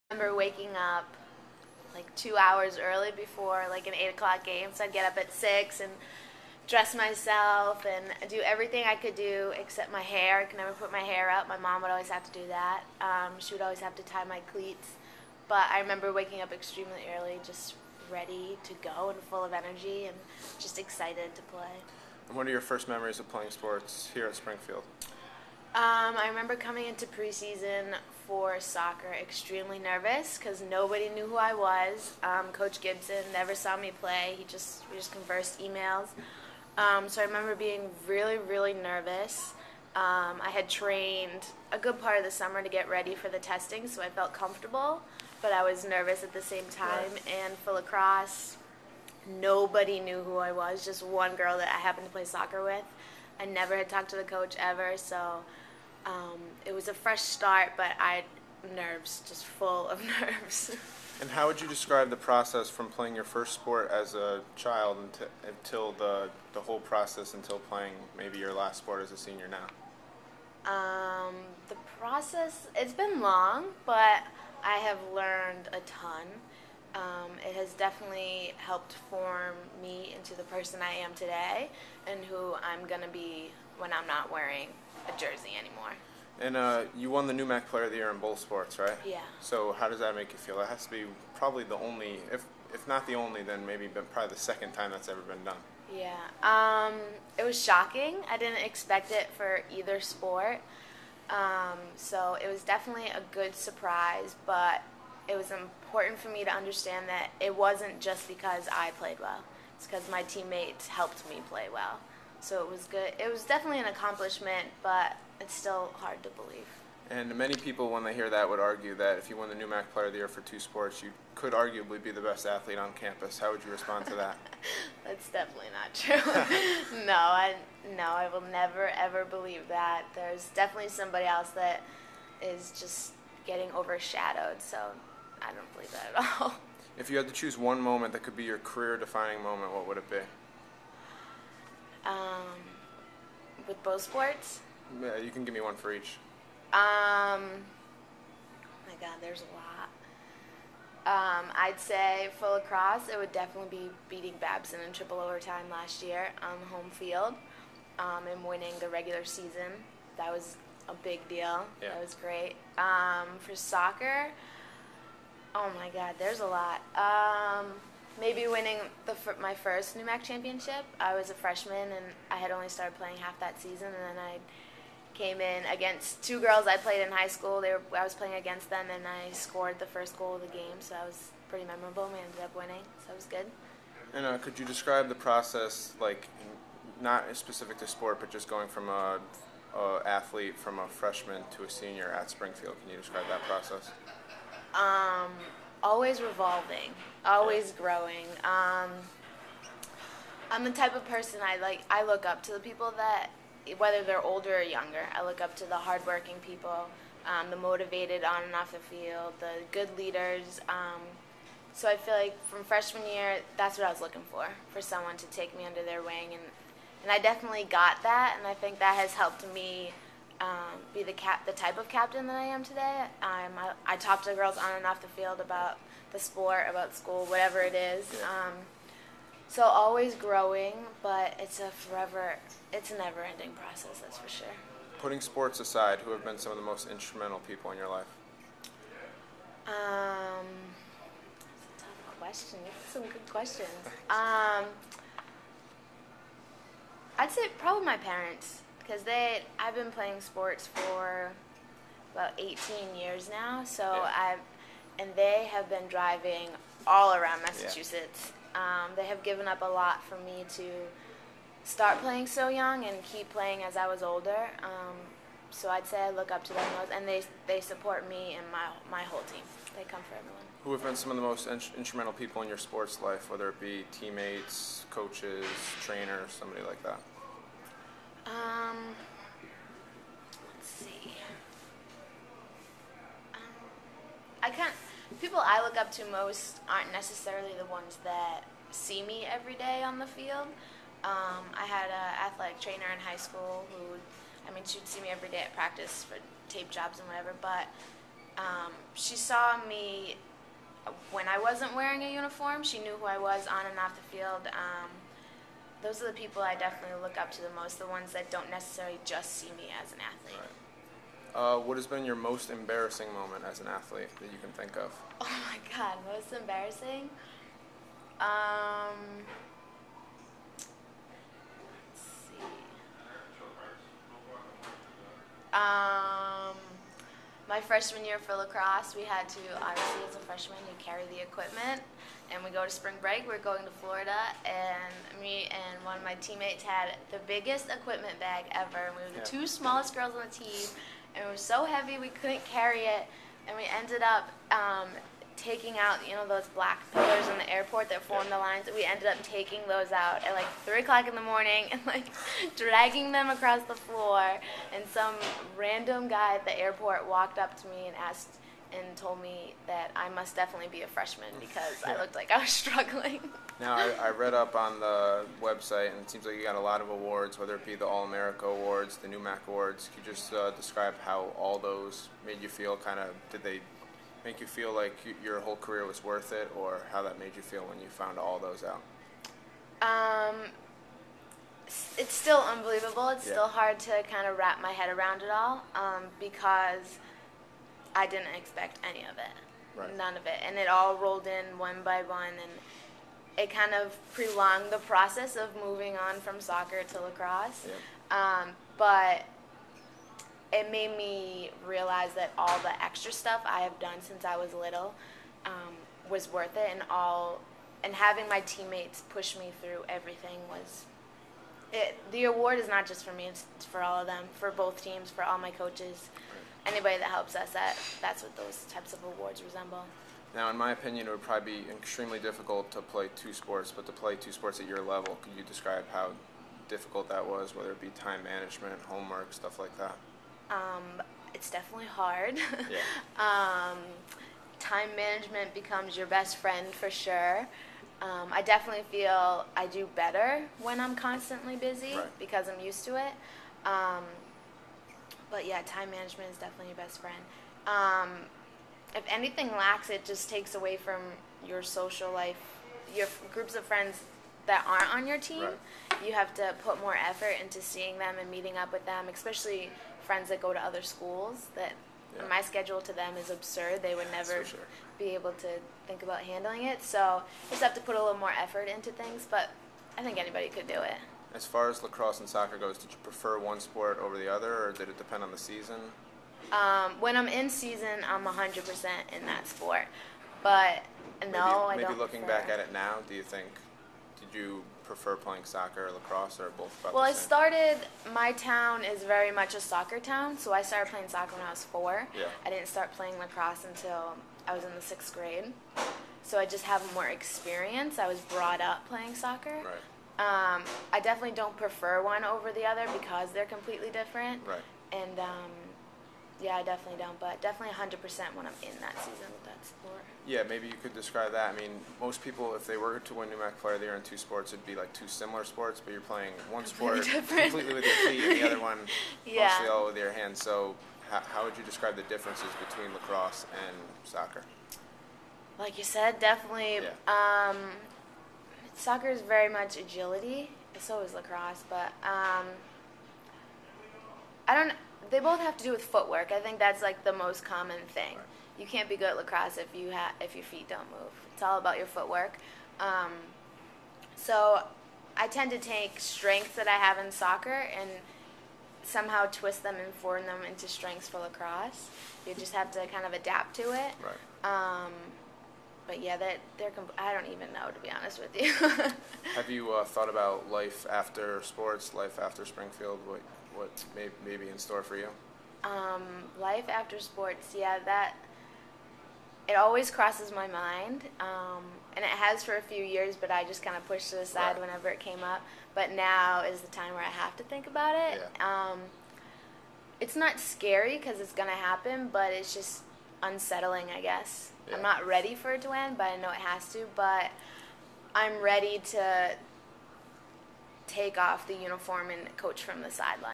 Remember waking up like 2 hours early before like an 8 o'clock game. So I'd get up at 6 and dress myself and do everything I could do except my hair. I could never put my hair up. My mom would always have to do that. She would always have to tie my cleats. But I remember waking up extremely early, just ready to go and full of energy and just excited to play. And what are your first memories of playing sports here at Springfield? I remember coming into preseason for soccer extremely nervous because nobody knew who I was. Coach Gibson never saw me play. We just conversed emails. So I remember being really, really nervous. I had trained a good part of the summer to get ready for the testing, so I felt comfortable, but I was nervous at the same time. Right. And for lacrosse, nobody knew who I was, just one girl that I happened to play soccer with. I never had talked to the coach ever, so it was a fresh start, but I had nerves, just full of nerves. And how would you describe the process from playing your first sport as a child until the whole process until playing maybe your last sport as a senior now? The process, it's been long, but I have learned a ton. It has definitely helped form me into the person I am today and who I'm going to be when I'm not wearing a jersey anymore. And you won the NEWMAC Player of the Year in both sports, right? Yeah. So how does that make you feel? That has to be probably the only, if not the only, then maybe probably the second time that's ever been done. Yeah. It was shocking. I didn't expect it for either sport. So it was definitely a good surprise, but it was important for me to understand that it wasn't just because I played well. It's because my teammates helped me play well. So it was good. It was definitely an accomplishment, but it's still hard to believe. And many people, when they hear that, would argue that if you won the NEWMAC Player of the Year for two sports, you could arguably be the best athlete on campus. How would you respond to that? That's definitely not true. I will never ever believe that. There's definitely somebody else that is just getting overshadowed. So I don't believe that at all. If you had to choose one moment that could be your career-defining moment, what would it be? With both sports. Yeah, you can give me one for each. Oh my God, there's a lot. I'd say for lacrosse, it would definitely be beating Babson in triple overtime last year on home field and winning the regular season. That was a big deal. Yeah. That was great. For soccer, oh my God, there's a lot. Maybe winning my first NEWMAC championship. I was a freshman and I had only started playing half that season, and then I came in against two girls I played in high school. I was playing against them, and I scored the first goal of the game, so that was pretty memorable. We ended up winning, so it was good. And could you describe the process, like not specific to sport, but just going from a athlete from a freshman to a senior at Springfield? Can you describe that process? Always revolving, always growing. I'm the type of person I look up to the people that, whether they're older or younger, I look up to the hardworking people, the motivated on and off the field, the good leaders. So I feel like from freshman year, that's what I was looking for someone to take me under their wing. And I definitely got that, and I think that has helped me be the type of captain that I am today. I talk to the girls on and off the field about the sport, about school, whatever it is. So always growing, but it's a never-ending process, that's for sure. Putting sports aside, who have been some of the most instrumental people in your life? It's a tough question. You have some good questions. I'd say probably my parents, because I've been playing sports for about 18 years now, so Yeah. and they have been driving all around Massachusetts. They have given up a lot for me to start playing so young and keep playing as I was older. So I'd say I look up to them most, and they support me and my whole team. They come for everyone. Who have been some of the most instrumental people in your sports life, whether it be teammates, coaches, trainers, somebody like that? Let's see. People I look up to most aren't necessarily the ones that see me every day on the field. I had an athletic trainer in high school she'd see me every day at practice for tape jobs and whatever, but She saw me when I wasn't wearing a uniform. She knew who I was on and off the field. Those are the people I definitely look up to the most, the ones that don't necessarily just see me as an athlete. Right. What has been your most embarrassing moment as an athlete that you can think of? Oh my God, most embarrassing? Let's see. My freshman year for lacrosse, we had to, obviously as a freshman, you carry the equipment, and we go to spring break. We're going to Florida, and me and one of my teammates had the biggest equipment bag ever. We were the two smallest girls on the team, and it was so heavy we couldn't carry it, and we ended up taking out, those black pillars in the airport that form the lines. We ended up taking those out at like 3 o'clock in the morning and dragging them across the floor. And some random guy at the airport walked up to me and told me that I must definitely be a freshman because I looked like I was struggling. Now, I read up on the website, and it seems like you got a lot of awards, whether it be the All-America Awards, the NUMAC Awards. Could you just describe how all those made you feel? Did they make you feel like your whole career was worth it, or how that made you feel when you found all those out? It's still unbelievable. It's still hard to kind of wrap my head around it all because I didn't expect any of it, Right. None of it, and it all rolled in one by one, and it kind of prolonged the process of moving on from soccer to lacrosse. But it made me realize that all the extra stuff I have done since I was little was worth it, and having my teammates push me through everything was it. The award is not just for me; it's for all of them, for both teams, for all my coaches, anybody that helps us. That's what those types of awards resemble. Now, in my opinion, it would probably be extremely difficult to play two sports, but to play two sports at your level, could you describe how difficult that was, whether it be time management, homework, stuff like that? It's definitely hard. Yeah. Time management becomes your best friend for sure. I definitely feel I do better when I'm constantly busy because I'm used to it. But yeah, time management is definitely your best friend. If anything lacks, it just takes away from your social life, your groups of friends that aren't on your team. You have to put more effort into seeing them and meeting up with them, especially friends that go to other schools that my schedule to them is absurd. They would never be able to think about handling it. So you just have to put a little more effort into things, but I think anybody could do it. As far as lacrosse and soccer goes, did you prefer one sport over the other, or did it depend on the season? When I'm in season, I'm 100% in that sport. But no, I don't. Maybe looking back at it now, did you prefer playing soccer or lacrosse, or both about the same? My town is very much a soccer town, so I started playing soccer when I was 4. Yeah. I didn't start playing lacrosse until I was in the 6th grade. So I just have more experience. I was brought up playing soccer. Right. I definitely don't prefer one over the other because they're completely different. Right. And yeah, I definitely don't, but definitely 100% when I'm in that season with that sport. Yeah, maybe you could describe that. I mean, most people, if they were to win NUMAC Player of the Year in two sports, it'd be like two similar sports, but you're playing one sport completely with your feet and the other one mostly all with your hands. So how would you describe the differences between lacrosse and soccer? Like you said, definitely. Soccer is very much agility. So is lacrosse, but they both have to do with footwork. I think that's like the most common thing. Right. You can't be good at lacrosse if your feet don't move. It's all about your footwork. So I tend to take strengths that I have in soccer and somehow twist them and form them into strengths for lacrosse. You just have to kind of adapt to it. Right. But yeah, I don't even know, to be honest with you. Have you thought about life after sports, life after Springfield? What may be in store for you? Life after sports, yeah, it always crosses my mind, and it has for a few years, but I just kind of pushed it aside whenever it came up. But now is the time where I have to think about it. Yeah. It's not scary because it's going to happen, but it's just unsettling, I guess. Yeah. I'm not ready for it to end, but I know it has to. But I'm ready to take off the uniform and coach from the sideline.